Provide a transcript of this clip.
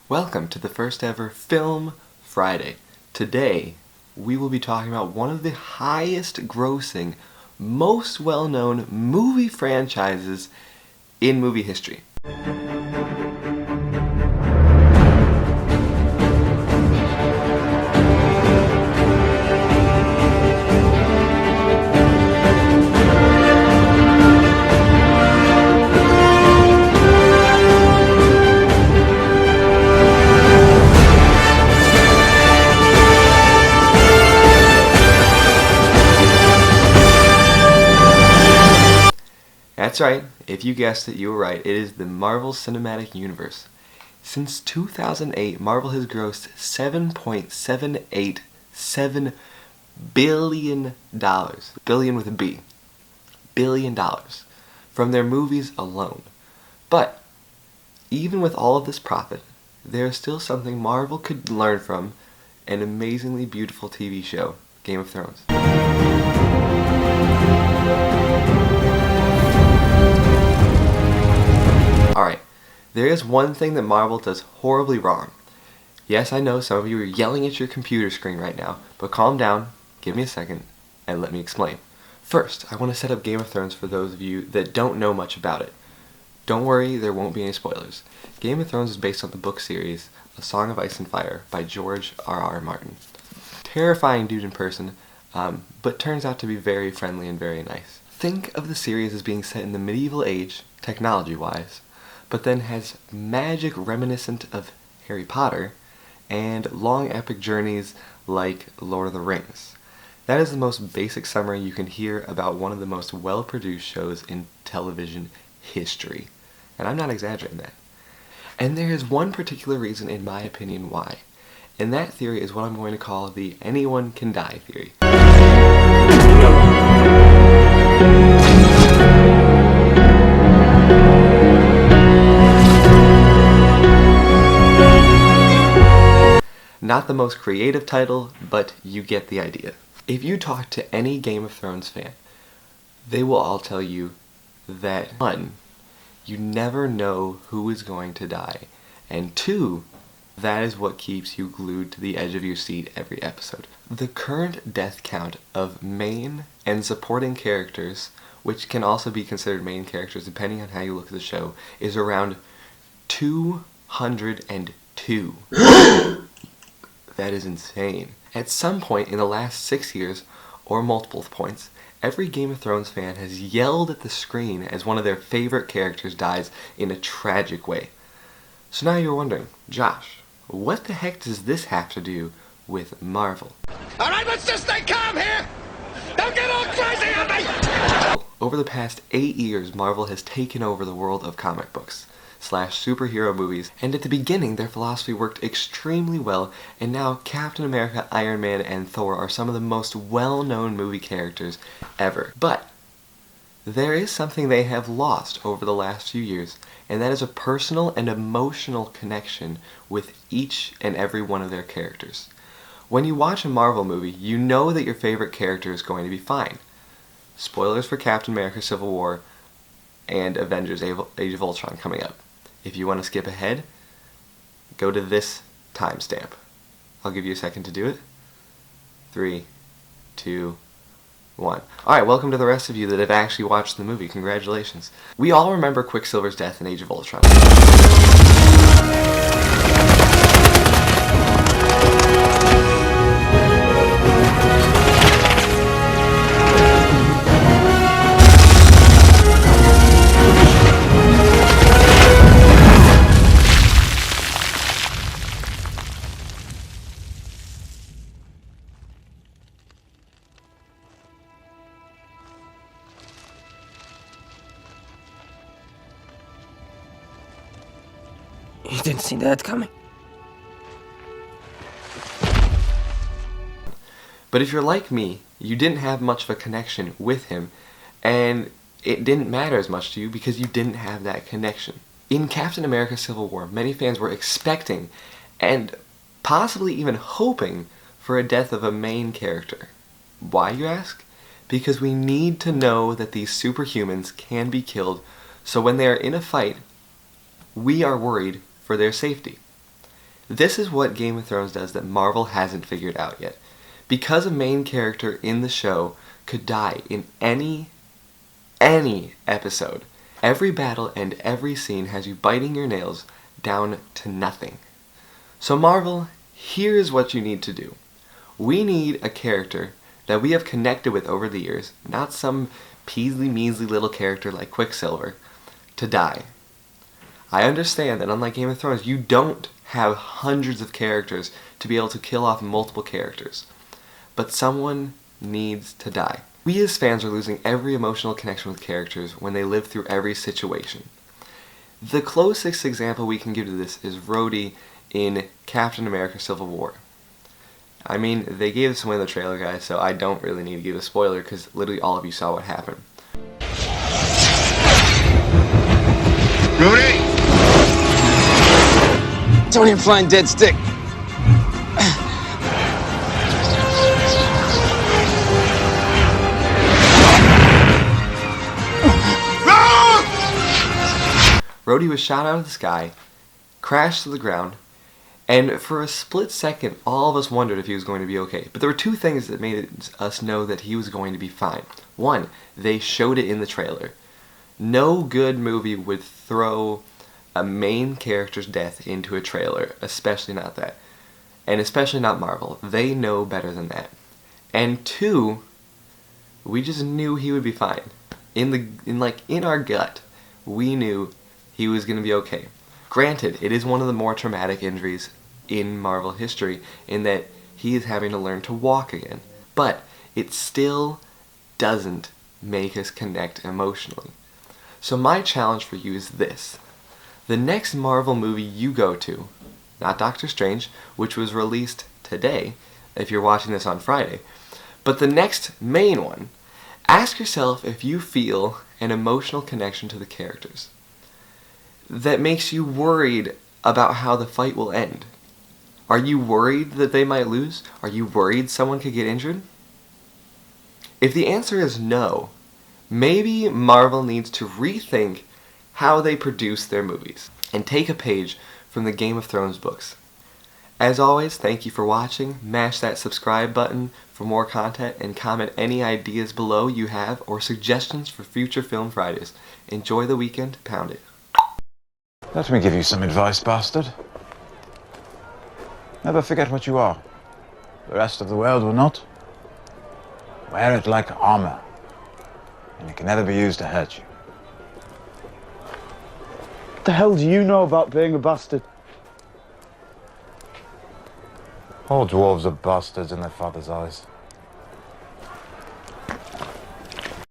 Welcome to the first ever Film Friday. Today, we will be talking about one of the highest grossing, most well-known movie franchises in movie history. That's right, if you guessed it, you were right. It is the Marvel Cinematic Universe. Since 2008, Marvel has grossed $7.787 billion, billion with a B, billion dollars, from their movies alone. But, even with all of this profit, there is still something Marvel could learn from an amazingly beautiful TV show, Game of Thrones. Alright, there is one thing that Marvel does horribly wrong. Yes, I know some of you are yelling at your computer screen right now, but calm down, give me a second, and let me explain. First, I want to set up Game of Thrones for those of you that don't know much about it. Don't worry, there won't be any spoilers. Game of Thrones is based on the book series A Song of Ice and Fire by George R.R. Martin. Terrifying dude in person, but turns out to be very friendly and very nice. Think of the series as being set in the medieval age, technology-wise, but then has magic reminiscent of Harry Potter and long epic journeys like Lord of the Rings. That is the most basic summary you can hear about one of the most well-produced shows in television history. And I'm not exaggerating that. And there is one particular reason, in my opinion, why. And that theory is what I'm going to call the anyone can die theory. Not the most creative title, but you get the idea. If you talk to any Game of Thrones fan, they will all tell you that 1, you never know who is going to die, and 2, that is what keeps you glued to the edge of your seat every episode. The current death count of main and supporting characters, which can also be considered main characters depending on how you look at the show, is around 202. That is insane. At some point in the last 6 years, or multiple points, every Game of Thrones fan has yelled at the screen as one of their favorite characters dies in a tragic way. So now you're wondering, Josh, what the heck does this have to do with Marvel? Alright, let's just stay calm here! Don't get all crazy on me! Over the past 8 years, Marvel has taken over the world of comic books / superhero movies, and at the beginning their philosophy worked extremely well, and now Captain America, Iron Man, and Thor are some of the most well-known movie characters ever. But there is something they have lost over the last few years, and that is a personal and emotional connection with each and every one of their characters. When you watch a Marvel movie, you know that your favorite character is going to be fine. Spoilers for Captain America Civil War and Avengers Age of Ultron coming up. If you want to skip ahead, go to this timestamp. I'll give you a second to do it. 3, 2, 1. Alright, welcome to the rest of you that have actually watched the movie. Congratulations. We all remember Quicksilver's death in Age of Ultron. You didn't see that coming. But if you're like me, you didn't have much of a connection with him, and it didn't matter as much to you because you didn't have that connection. In Captain America Civil War, many fans were expecting, and possibly even hoping, for a death of a main character. Why, you ask? Because we need to know that these superhumans can be killed, so when they are in a fight, we are worried for their safety. This is what Game of Thrones does that Marvel hasn't figured out yet. Because a main character in the show could die in any episode, every battle and every scene has you biting your nails down to nothing. So Marvel, here's what you need to do. We need a character that we have connected with over the years, not some measly little character like Quicksilver, to die. I understand that unlike Game of Thrones, you don't have hundreds of characters to be able to kill off multiple characters. But someone needs to die. We as fans are losing every emotional connection with characters when they live through every situation. The closest example we can give to this is Rhodey in Captain America Civil War. I mean, they gave this away in the trailer, guys, so I don't really need to give a spoiler because literally all of you saw what happened. Rudy! It's only a flying dead stick. Rhodey was shot out of the sky, crashed to the ground, and for a split second, all of us wondered if he was going to be okay. But there were two things that made us know that he was going to be fine. One, they showed it in the trailer. No good movie would throw a main character's death into a trailer, especially not that. And especially not Marvel. They know better than that. And two, we just knew he would be fine. In our gut, we knew he was going to be okay. Granted, it is one of the more traumatic injuries in Marvel history in that he is having to learn to walk again. But it still doesn't make us connect emotionally. So my challenge for you is this. The next Marvel movie you go to, not Doctor Strange, which was released today, if you're watching this on Friday, but the next main one, ask yourself if you feel an emotional connection to the characters that makes you worried about how the fight will end. Are you worried that they might lose? Are you worried someone could get injured? If the answer is no, maybe Marvel needs to rethink how they produce their movies and take a page from the Game of Thrones books. As always, thank you for watching. Mash that subscribe button for more content and comment any ideas below you have or suggestions for future Film Fridays. Enjoy the weekend. Pound it. Let me give you some advice, bastard. Never forget what you are. The rest of the world will not. Wear it like armor, and it can never be used to hurt you. What the hell do you know about being a bastard? All dwarves are bastards in their father's eyes.